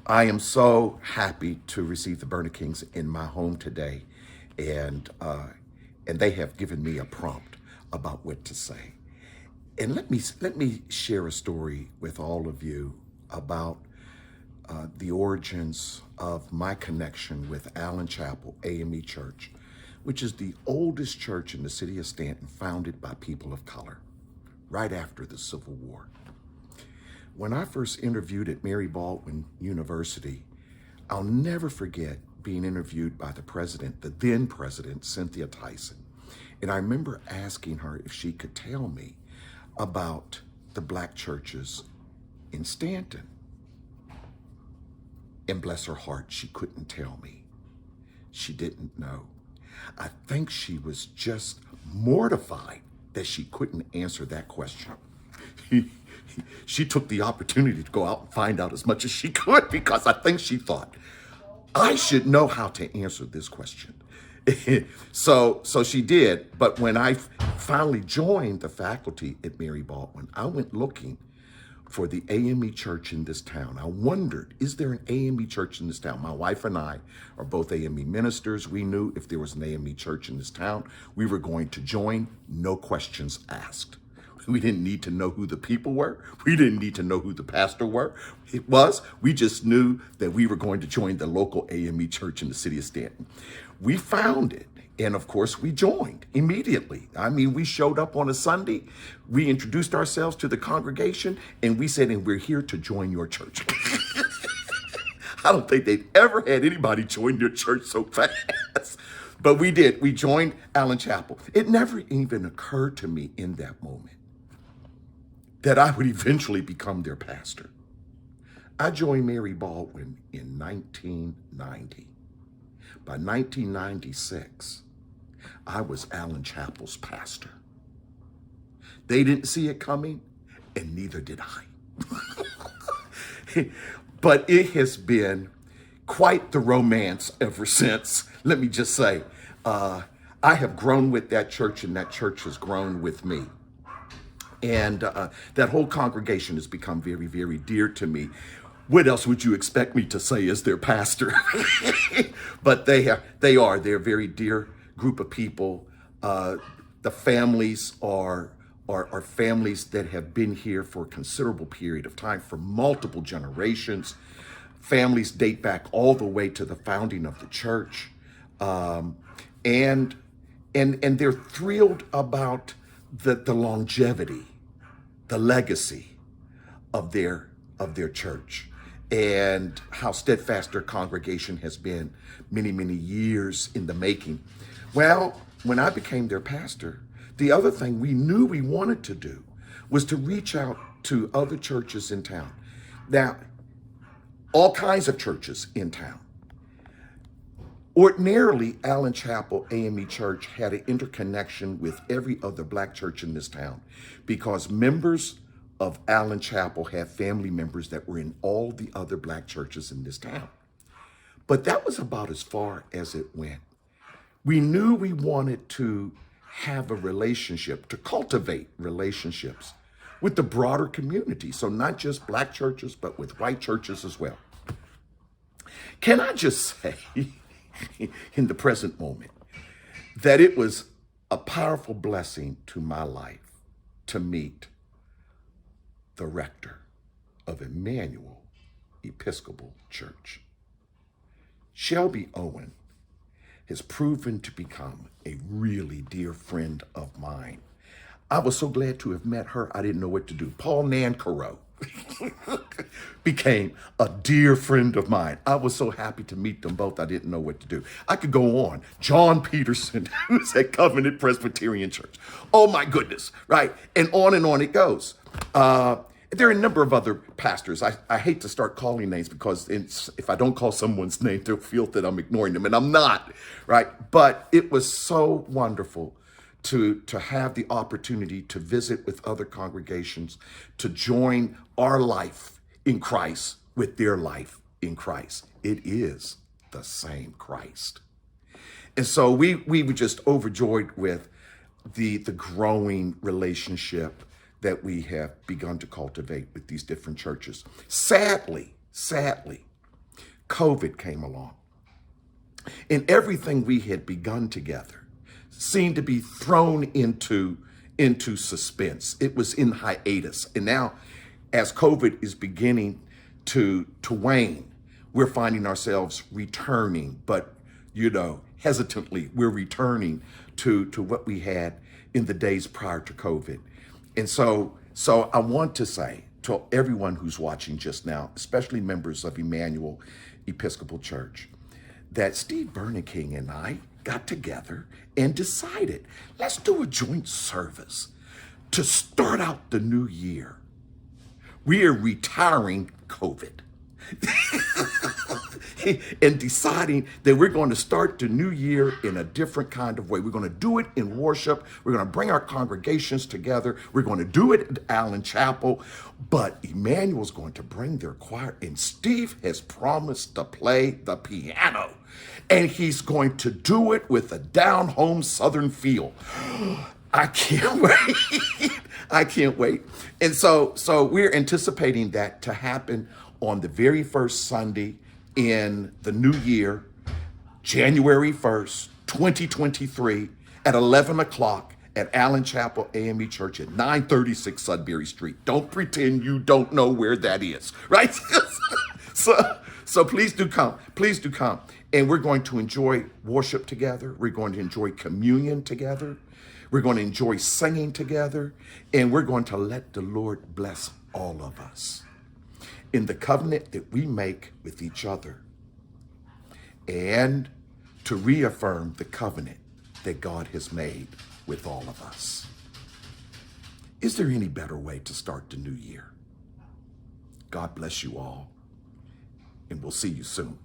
I am so happy to receive the Burner Kings in my home today, and they have given me a prompt about what to say. And let me share a story with all of you about the origins of my connection with Allen Chapel AME Church, which is the oldest church in the city of Stanton, founded by people of color, right after the Civil War. When I first interviewed at Mary Baldwin University, I'll never forget being interviewed by the president, the then president, Cynthia Tyson. And I remember asking her if she could tell me about the black churches in Stanton. And bless her heart, she couldn't tell me. She didn't know. I think she was just mortified that she couldn't answer that question. She took the opportunity to go out and find out as much as she could, because I think she thought, I should know how to answer this question. So she did. But when I finally joined the faculty at Mary Baldwin, I went looking for the AME church in this town. I wondered, is there an AME church in this town? My wife and I are both AME ministers. We knew if there was an AME church in this town, we were going to join, no questions asked. We didn't need to know who the people were. We didn't need to know who the pastor was. We just knew that we were going to join the local AME church in the city of Stanton. We found it. And of course, we joined immediately. I mean, we showed up on a Sunday, we introduced ourselves to the congregation, and we said, and we're here to join your church. I don't think they'd ever had anybody join their church so fast. But we did. We joined Allen Chapel. It never even occurred to me in that moment that I would eventually become their pastor. I joined Mary Baldwin in 1990. By 1996, I was Allen Chapel's pastor. They didn't see it coming, and neither did I. But it has been quite the romance ever since. Let me just say, I have grown with that church, and that church has grown with me. And that whole congregation has become very, very dear to me. What else would you expect me to say as their pastor? But they're a very dear group of people. The families are families that have been here for a considerable period of time, for multiple generations. Families date back all the way to the founding of the church. And they're thrilled about the longevity, the legacy of their church, and how steadfast their congregation has been many, many years in the making. Well, when I became their pastor, the other thing we knew we wanted to do was to reach out to other churches in town. Now, all kinds of churches in town. Ordinarily, Allen Chapel AME Church had an interconnection with every other black church in this town, because members of Allen Chapel had family members that were in all the other black churches in this town. But that was about as far as it went. We knew we wanted to have a relationship, to cultivate relationships with the broader community. So not just black churches, but with white churches as well. Can I just say, in the present moment, that it was a powerful blessing to my life to meet the rector of Emmanuel Episcopal Church. Shelby Owen has proven to become a really dear friend of mine. I was so glad to have met her, I didn't know what to do. Paul Nancaro became a dear friend of mine. I was so happy to meet them both, I didn't know what to do. I could go on. John Peterson, who's at Covenant Presbyterian Church. Oh my goodness, right? And on it goes. There are a number of other pastors. I hate to start calling names, because if I don't call someone's name, they'll feel that I'm ignoring them, and I'm not, right? But it was so wonderful to have the opportunity to visit with other congregations, to join our life in Christ with their life in Christ. It is the same Christ. And so we were just overjoyed with the growing relationship that we have begun to cultivate with these different churches. Sadly, COVID came along, and everything we had begun together seemed to be thrown into suspense. It was in hiatus. And now, as COVID is beginning to wane, we're finding ourselves returning, but hesitantly, we're returning to what we had in the days prior to COVID. And so I want to say to everyone who's watching just now, especially members of Emmanuel Episcopal Church, that Steve Berneking and I got together and decided, let's do a joint service to start out the new year. We are retiring COVID and deciding that we're going to start the new year in a different kind of way. We're going to do it in worship. We're going to bring our congregations together. We're going to do it at Allen Chapel, but Emmanuel's going to bring their choir, and Steve has promised to play the piano, and he's going to do it with a down-home Southern feel. I can't wait. I can't wait. And so we're anticipating that to happen on the very first Sunday in the new year, January 1st, 2023, at 11 o'clock at Allen Chapel AME Church at 936 Sudbury Street. Don't pretend you don't know where that is, right? So please do come. Please do come. And we're going to enjoy worship together. We're going to enjoy communion together. We're going to enjoy singing together. And we're going to let the Lord bless all of us in the covenant that we make with each other, and to reaffirm the covenant that God has made with all of us. Is there any better way to start the new year? God bless you all, and we'll see you soon.